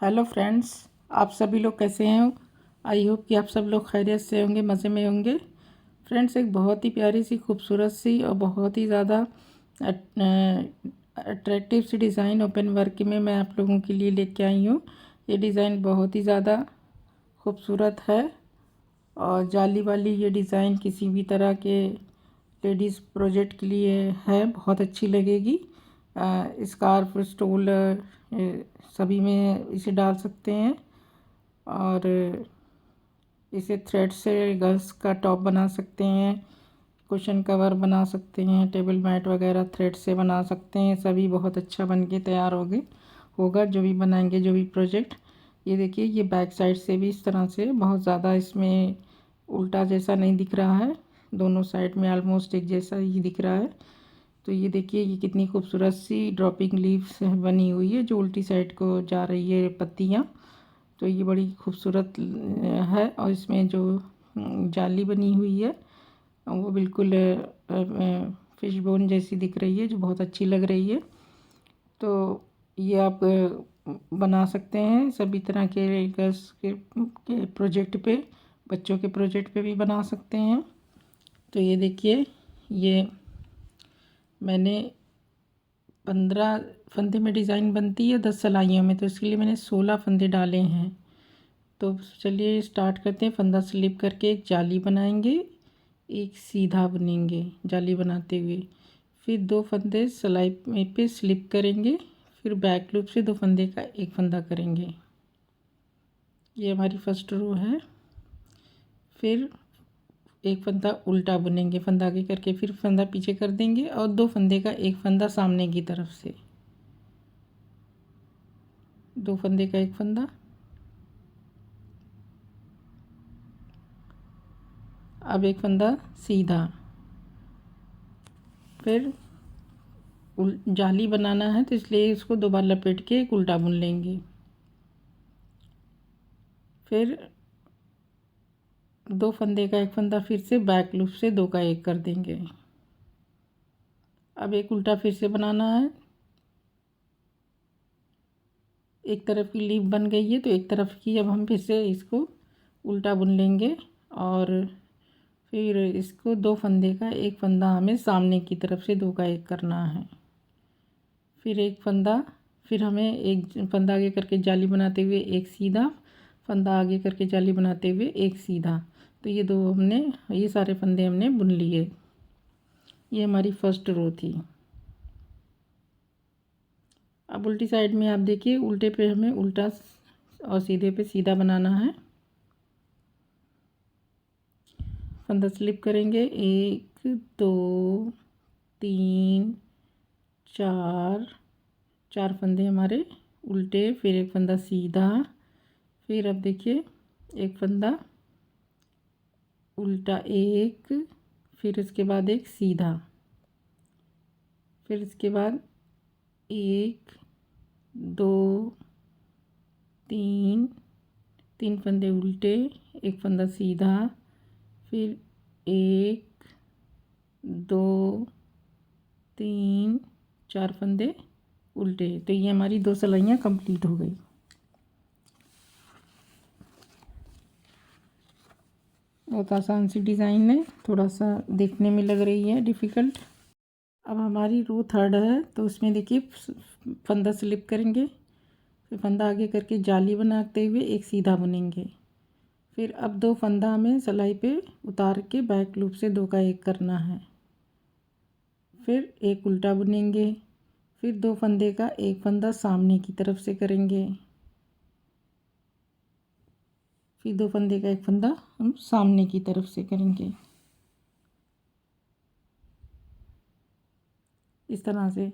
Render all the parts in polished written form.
Hello friends, आप सभी लोग कैसे हैं। आई होप कि आप सब लोग खैरियत से होंगे, मज़े में होंगे। फ्रेंड्स, एक बहुत ही प्यारी सी खूबसूरत सी और बहुत ही ज़्यादा अट्रैक्टिव सी डिज़ाइन ओपन वर्क में मैं आप लोगों के लिए लेके आई हूँ। ये डिज़ाइन बहुत ही ज़्यादा खूबसूरत है और जाली वाली ये डिज़ाइन किसी भी तरह के लेडीज़ प्रोजेक्ट के लिए है, बहुत अच्छी लगेगी। स्कार्फ, स्टोल सभी में इसे डाल सकते हैं और इसे थ्रेड से गर्ल्स का टॉप बना सकते हैं, कुशन कवर बना सकते हैं, टेबल मैट वगैरह थ्रेड से बना सकते हैं। सभी बहुत अच्छा बन के तैयार होगा जो भी बनाएंगे, जो भी प्रोजेक्ट। ये देखिए, ये बैक साइड से भी इस तरह से बहुत ज़्यादा इसमें उल्टा जैसा नहीं दिख रहा है, दोनों साइड में ऑलमोस्ट एक जैसा ही दिख रहा है। तो ये देखिए, ये कितनी खूबसूरत सी ड्रॉपिंग लीव्स बनी हुई है जो उल्टी साइड को जा रही है पत्तियाँ। तो ये बड़ी खूबसूरत है और इसमें जो जाली बनी हुई है वो बिल्कुल फिश बोन जैसी दिख रही है, जो बहुत अच्छी लग रही है। तो ये आप बना सकते हैं सभी तरह के गर्ल्स के प्रोजेक्ट पे, बच्चों के प्रोजेक्ट पे भी बना सकते हैं। तो ये देखिए, ये मैंने 15 फंदे में डिज़ाइन बनती है 10 सिलाइयों में, तो इसके लिए मैंने 16 फंदे डाले हैं। तो चलिए स्टार्ट करते हैं। फंदा स्लिप करके एक जाली बनाएंगे, एक सीधा बुनेंगे जाली बनाते हुए, फिर 2 फंदे सिलाई पे स्लिप करेंगे, फिर बैक लूप से 2 फंदे का एक फंदा करेंगे। ये हमारी फर्स्ट रो है। फिर एक फंदा उल्टा बुनेंगे, फंदा आगे करके फिर फंदा पीछे कर देंगे और 2 फंदे का एक फंदा सामने की तरफ से, 2 फंदे का एक फंदा। अब एक फंदा सीधा, फिर जाली बनाना है तो इसलिए इसको 2 बार लपेट के एक उल्टा बुन लेंगे। फिर 2 फंदे का एक फंदा फिर से बैक लूप से 2 का एक कर देंगे। अब एक उल्टा फिर से बनाना है। एक तरफ की लीफ बन गई है तो एक तरफ की अब हम फिर से इसको उल्टा बुन लेंगे और फिर इसको 2 फंदे का एक फंदा हमें सामने की तरफ से 2 का एक करना है। फिर एक फंदा, फिर हमें एक फंदा आगे करके जाली बनाते हुए एक सीधा, फंदा आगे करके जाली बनाते हुए एक सीधा। तो ये सारे फंदे हमने बुन लिए। ये हमारी फर्स्ट रो थी। अब उल्टी साइड में आप देखिए, उल्टे पे हमें उल्टा और सीधे पे सीधा बनाना है। फंदा स्लिप करेंगे, 1 2 3 4, 4 फंदे हमारे उल्टे, फिर एक फंदा सीधा, फिर अब देखिए एक फंदा उल्टा एक, फिर इसके बाद एक सीधा, फिर इसके बाद 1 2 3, 3 फंदे उल्टे, एक फंदा सीधा, फिर 1 2 3 4 फंदे उल्टे। तो ये हमारी 2 सिलाइयाँ कंप्लीट हो गई। बहुत आसान सी डिज़ाइन है, थोड़ा सा देखने में लग रही है डिफ़िकल्ट। अब हमारी रो थर्ड है तो उसमें देखिए, फंदा स्लिप करेंगे, फिर फंदा आगे करके जाली बनाते हुए एक सीधा बुनेंगे। फिर अब 2 फंदा हमें सिलाई पे उतार के बैक लूप से 2 का एक करना है। फिर एक उल्टा बुनेंगे, फिर 2 फंदे का एक फंदा सामने की तरफ से करेंगे, फिर 2 फंदे का एक फंदा हम सामने की तरफ से करेंगे, इस तरह से।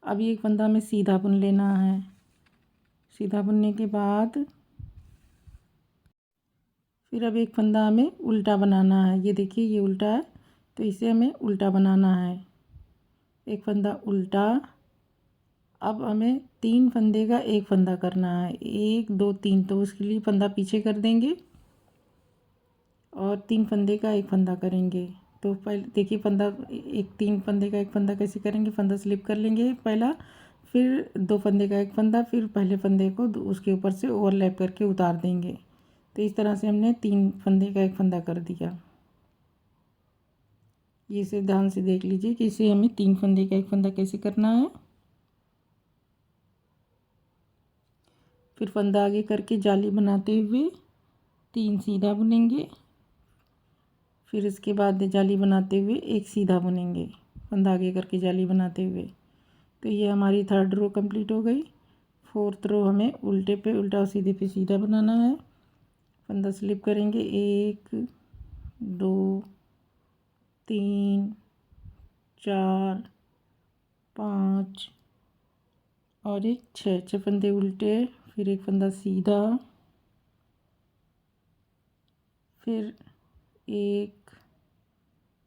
अब एक फंदा हमें सीधा बुन लेना है। सीधा बुनने के बाद फिर अब एक फंदा हमें उल्टा बनाना है। ये देखिए, ये उल्टा है तो इसे हमें उल्टा बनाना है। एक फंदा उल्टा। अब हमें 3 फंदे का एक फंदा करना है, 1 2 3। तो उसके लिए फंदा पीछे कर देंगे और 3 फंदे का एक फंदा करेंगे। तो पहले देखिए, फंदा एक 3 फंदे का एक फंदा कैसे करेंगे। फंदा स्लिप कर लेंगे पहला, फिर 2 फंदे का एक फंदा, फिर पहले फंदे को उसके ऊपर से ओवरलैप करके उतार देंगे। तो इस तरह से हमने 3 फंदे का एक फंदा कर दिया। ये इसे ध्यान से देख लीजिए कि इसे हमें 3 फंदे का एक फंदा कैसे करना है। फिर फंदा आगे करके जाली बनाते हुए 3 सीधा बुनेंगे। फिर इसके बाद जाली बनाते हुए एक सीधा बुनेंगे, फंदा आगे करके जाली बनाते हुए। तो ये हमारी 3rd रो कंप्लीट हो गई। 4th रो हमें उल्टे पे उल्टा और सीधे पे सीधा बनाना है। फंदा स्लिप करेंगे, 1 2 3 4 5 और एक 6 फंदे उल्टे, फिर एक फंदा सीधा, फिर 1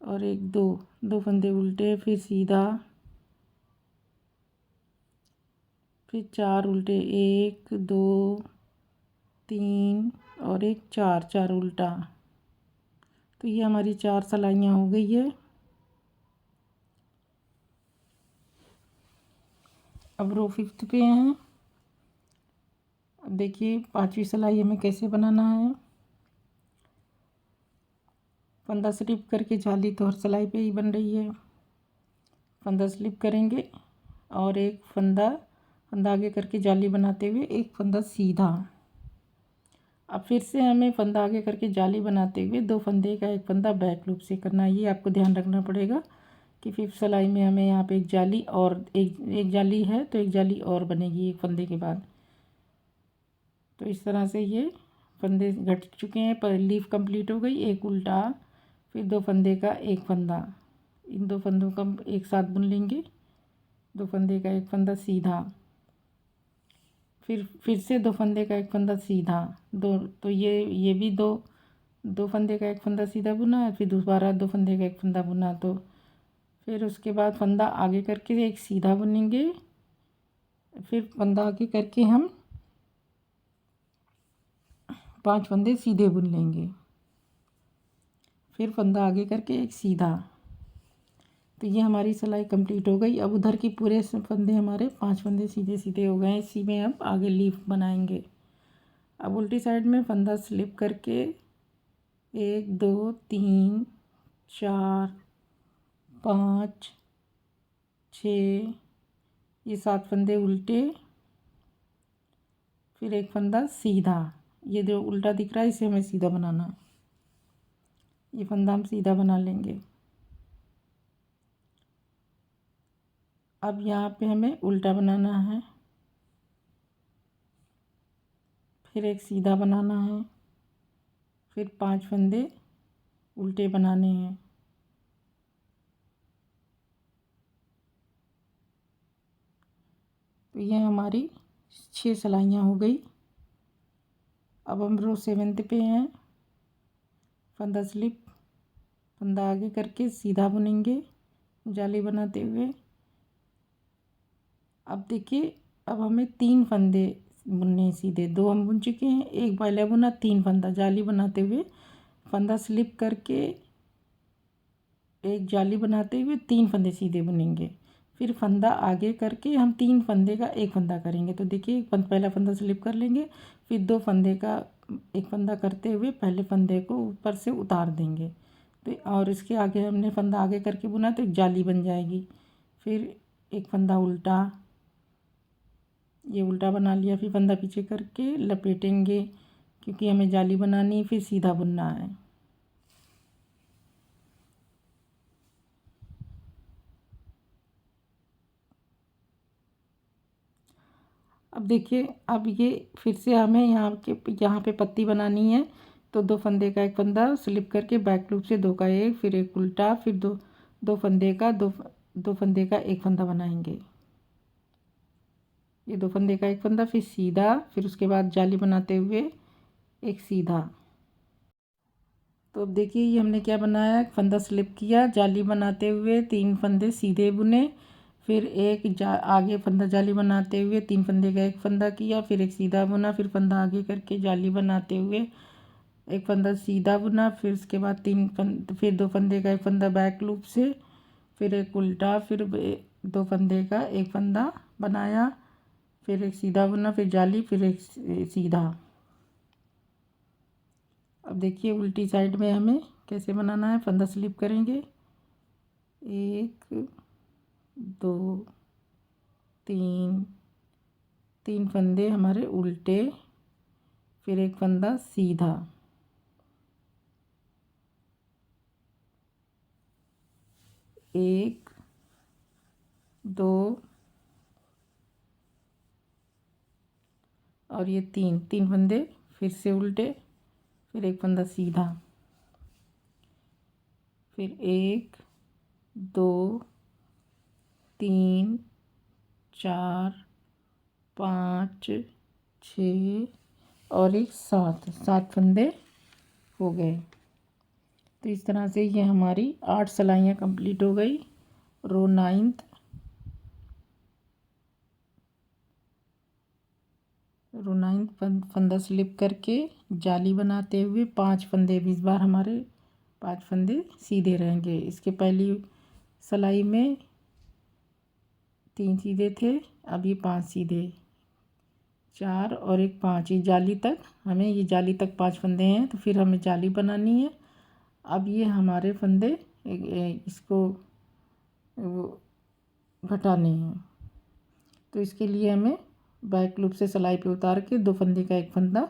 और एक 2 फंदे उल्टे, फिर सीधा, फिर 4 उल्टे, 1 2 3 और एक 4 उल्टा। तो ये हमारी 4 सिलाइयाँ हो गई है। अब रो 5th पे हैं। अब देखिए 5वीं सिलाई हमें कैसे बनाना है। फंदा स्लिप करके जाली तो हर सिलाई पे ही बन रही है। फंदा स्लिप करेंगे और एक फंदा आगे करके जाली बनाते हुए एक फंदा सीधा। अब फिर से हमें फंदा आगे करके जाली बनाते हुए 2 फंदे का एक फंदा बैक लूप से करना है। ये आपको ध्यान रखना पड़ेगा कि 5th सिलाई में हमें यहाँ पे एक जाली और एक जाली है तो एक जाली और बनेगी एक फंदे के बाद। तो इस तरह से ये फंदे घट चुके हैं, पर लीफ कंप्लीट हो गई। एक उल्टा, फिर 2 फंदे का एक फंदा, इन 2 फंदों का एक साथ बुन लेंगे। 2 फंदे का एक फंदा सीधा, फिर से 2 फंदे का एक फंदा सीधा, दो। तो ये भी दो फंदे का एक फंदा सीधा बुना है, फिर दोबारा 2 फंदे का एक फंदा बुना। तो फिर उसके बाद फंदा आगे करके एक सीधा बुनेंगे, फिर फंदा आगे करके हम 5 फंदे सीधे बुन लेंगे, फिर फंदा आगे करके एक सीधा। तो ये हमारी सिलाई कंप्लीट हो गई। अब उधर की पूरे फंदे हमारे 5 फंदे सीधे सीधे हो गए हैं। इसी में अब आगे लीफ बनाएंगे। अब उल्टी साइड में फंदा स्लिप करके 1 2 3 4 5 6 ये 7 फंदे उल्टे, फिर एक फंदा सीधा। ये जो उल्टा दिख रहा है इसे हमें सीधा बनाना है। ये फंदा हम सीधा बना लेंगे। अब यहाँ पे हमें उल्टा बनाना है, फिर एक सीधा बनाना है, फिर 5 फंदे उल्टे बनाने हैं। तो ये हमारी 6 सिलाइयाँ हो गई। अब हम रो 7th पे हैं। फंदा स्लिप, फंदा आगे करके सीधा बुनेंगे जाली बनाते हुए। अब देखिए, अब हमें 3 फंदे बुनने सीधे, 2 हम बुन चुके हैं, एक पहले बुना, 3 फंदा जाली बनाते हुए फंदा स्लिप करके एक जाली बनाते हुए 3 फंदे सीधे बुनेंगे। फिर फंदा आगे करके हम 3 फंदे का एक फंदा करेंगे। तो देखिए पहला फंदा स्लिप कर लेंगे, फिर 2 फंदे का एक फंदा करते हुए पहले फंदे को ऊपर से उतार देंगे। तो और इसके आगे हमने फंदा आगे करके बुना तो एक जाली बन जाएगी। फिर एक फंदा उल्टा, ये उल्टा बना लिया, फिर फंदा पीछे करके लपेटेंगे क्योंकि हमें जाली बनानी, फिर सीधा बुनना है। अब देखिए, अब ये फिर से हमें यहाँ पे पत्ती बनानी है। तो 2 फंदे का एक फंदा स्लिप करके बैक लूप से 2 का एक, फिर एक उल्टा, फिर दो फंदे का दो फंदे का एक फंदा बनाएंगे। ये 2 फंदे का एक फंदा, फिर सीधा, फिर उसके बाद जाली बनाते हुए एक सीधा। तो अब देखिए ये हमने क्या बनाया, फंदा स्लिप किया, जाली बनाते हुए 3 फंदे सीधे बुने, फिर आगे फंदा जाली बनाते हुए 3 फंदे का एक फंदा किया, फिर एक सीधा बुना, फिर फंदा आगे करके जाली बनाते हुए एक फंदा सीधा बुना, फिर उसके बाद फिर 2 फंदे का एक फंदा बैक लूप से, फिर एक उल्टा, फिर दो फंदे का एक फंदा बनाया, फिर एक सीधा बुना, फिर जाली, फिर एक सीधा। अब देखिए उल्टी साइड में हमें कैसे बनाना है। फंदा स्लिप करेंगे, 1 2 3, 3 फंदे हमारे उल्टे, फिर एक फंदा सीधा, 1 2 और ये 3 फंदे फिर से उल्टे, फिर एक फंदा सीधा, फिर 1 2 3 4 5 6 और एक 7 फंदे हो गए। तो इस तरह से ये हमारी 8 सिलाइयाँ कंप्लीट हो गई। रो 9th, रो 9th फंदा स्लिप करके जाली बनाते हुए 5 फंदे, इस बार हमारे 5 फंदे सीधे रहेंगे। इसके पहली सिलाई में 3 सीधे थे, अब ये 5 सीधे, 4 और एक 5, ये जाली तक, हमें ये जाली तक 5 फंदे हैं, तो फिर हमें जाली बनानी है। अब ये हमारे फंदे इसको घटाने हैं, तो इसके लिए हमें बैक लूप से सिलाई पे उतार के 2 फंदे का एक फंदा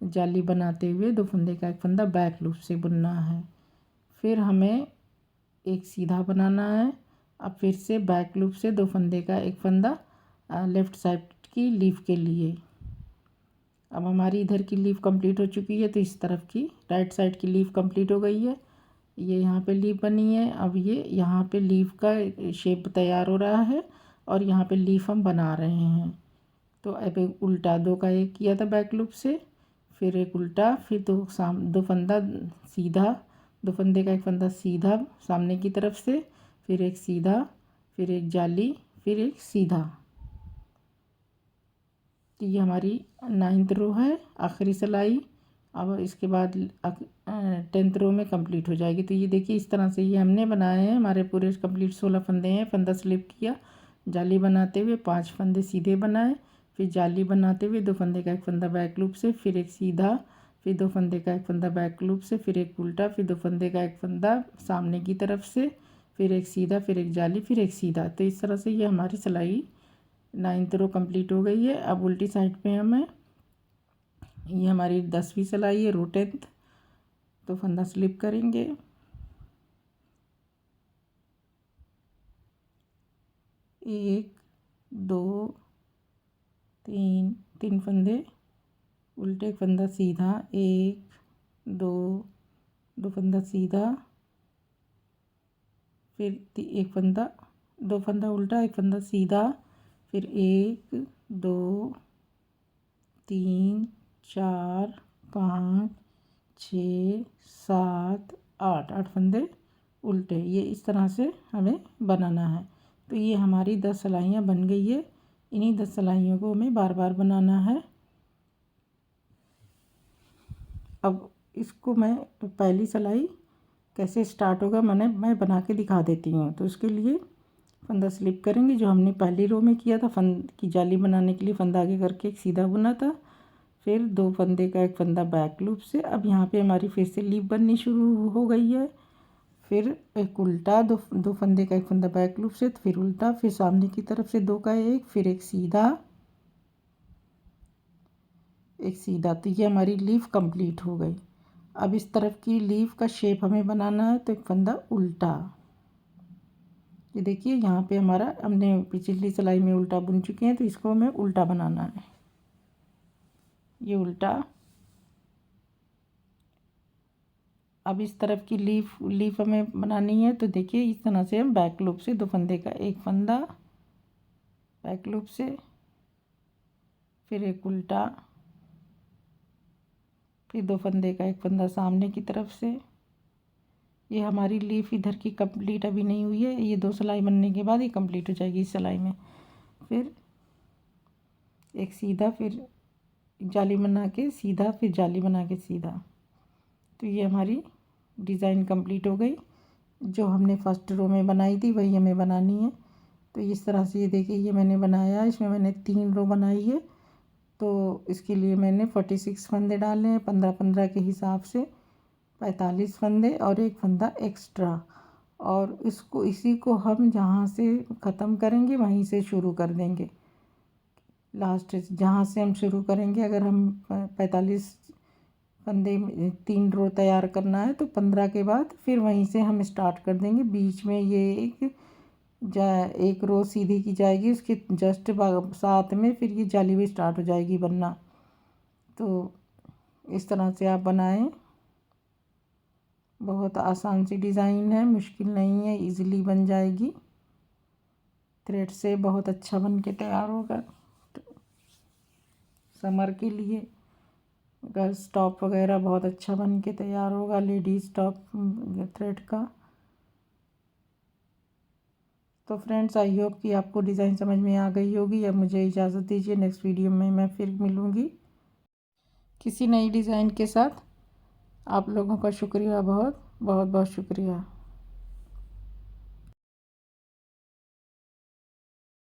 जाली बनाते हुए 2 फंदे का एक फंदा बैक लूप से बुनना है। फिर हमें एक सीधा बनाना है। अब फिर से बैक लूप से 2 फंदे का एक फंदा लेफ़्ट साइड की लीफ के लिए। अब हमारी इधर की लीफ कंप्लीट हो चुकी है, तो इस तरफ की राइट साइड की लीफ कंप्लीट हो गई है। ये यहाँ पे लीफ बनी है। अब ये यहाँ पे लीफ का शेप तैयार हो रहा है और यहाँ पे लीफ हम बना रहे हैं। तो अब एक उल्टा 2 का एक किया था बैक लूप से, फिर एक उल्टा, फिर 2 फंदा सीधा, 2 फंदे का एक फंदा सीधा सामने की तरफ से, फिर एक सीधा, फिर एक जाली, फिर एक सीधा। तो ये हमारी 9th रो है, आखिरी सिलाई। अब इसके बाद 10th रो में कंप्लीट हो जाएगी। तो ये देखिए इस तरह से ये हमने बनाए हैं। हमारे पूरे कंप्लीट 16 फंदे हैं। फंदा स्लिप किया, जाली बनाते हुए 5 फंदे सीधे बनाए, फिर जाली बनाते हुए 2 फंदे का एक फंदा बैक लूप से, फिर एक सीधा, फिर 2 फंदे का एक फंदा बैक लूप से, फिर एक उल्टा, फिर 2 फंदे का एक फंदा सामने की तरफ से, फिर एक सीधा, फिर एक जाली, फिर एक सीधा। तो इस तरह से ये हमारी सिलाई 9th रो कंप्लीट हो गई है। अब उल्टी साइड पे हमें, ये हमारी 10वीं सिलाई है, रो 10th। तो फंदा स्लिप करेंगे, 1 2 3 फंदे उल्टे, एक फंदा सीधा, 1 2 फंदा सीधा, फिर एक फंदा, 2 फंदा उल्टा, एक फंदा सीधा, फिर 1 2 3 4 5 6 7 8 फंदे उल्टे। ये इस तरह से हमें बनाना है। तो ये हमारी 10 सिलाइयाँ बन गई है। इन्हीं 10 सिलाइयों को हमें बार बार बनाना है। अब इसको मैं पहली सिलाई कैसे स्टार्ट होगा मैं बना के दिखा देती हूँ। तो उसके लिए फंदा स्लिप करेंगे, जो हमने पहली रो में किया था। फंद की जाली बनाने के लिए फंदा आगे करके एक सीधा बुना था, फिर 2 फंदे का एक फंदा बैक लूप से। अब यहाँ पे हमारी फिर से लीफ बननी शुरू हो गई है। फिर एक उल्टा, 2 फंदे का एक फंदा बैक लूप से, फिर उल्टा, फिर सामने की तरफ से 2 का एक, फिर एक सीधा, एक सीधा। तो ये हमारी लीफ कंप्लीट हो गई। अब इस तरफ की लीफ का शेप हमें बनाना है, तो एक फंदा उल्टा। ये देखिए यहाँ पे हमारा, हमने पिछली सिलाई में उल्टा बुन चुके हैं, तो इसको हमें उल्टा बनाना है। ये उल्टा। अब इस तरफ की लीफ हमें बनानी है। तो देखिए इस तरह से हम बैक लूप से 2 फंदे का एक फंदा बैक लूप से, फिर एक उल्टा, फिर 2 फंदे का एक फंदा सामने की तरफ से। ये हमारी लीफ इधर की कंप्लीट अभी नहीं हुई है। ये 2 सिलाई बनने के बाद ये कंप्लीट हो जाएगी इस सिलाई में। फिर एक सीधा, फिर जाली बना के सीधा, फिर जाली बना के सीधा। तो ये हमारी डिज़ाइन कंप्लीट हो गई। जो हमने फर्स्ट रो में बनाई थी वही हमें बनानी है। तो इस तरह से ये देखिए ये मैंने बनाया, इसमें मैंने 3 रो बनाई है। तो इसके लिए मैंने 46 फंदे डाले हैं, 15-15 के हिसाब से 45 फंदे और एक फंदा एक्स्ट्रा। और इसी को हम जहाँ से ख़त्म करेंगे वहीं से शुरू कर देंगे। लास्ट जहाँ से हम शुरू करेंगे, अगर हम 45 फंदे 3 रो तैयार करना है तो 15 के बाद फिर वहीं से हम स्टार्ट कर देंगे। बीच में ये एक रो सीधी की जाएगी, उसके जस्ट साथ में फिर ये जाली भी स्टार्ट हो जाएगी बनना। तो इस तरह से आप बनाएं। बहुत आसान सी डिज़ाइन है, मुश्किल नहीं है, इजीली बन जाएगी। थ्रेड से बहुत अच्छा बन के तैयार होगा। समर के लिए गर्ल्स टॉप वगैरह बहुत अच्छा बन के तैयार होगा, लेडीज़ टॉप थ्रेड का। तो फ्रेंड्स, आई होप कि आपको डिज़ाइन समझ में आ गई होगी। अब मुझे इजाज़त दीजिए, नेक्स्ट वीडियो में मैं फिर मिलूँगी किसी नई डिज़ाइन के साथ। आप लोगों का शुक्रिया, बहुत बहुत बहुत शुक्रिया।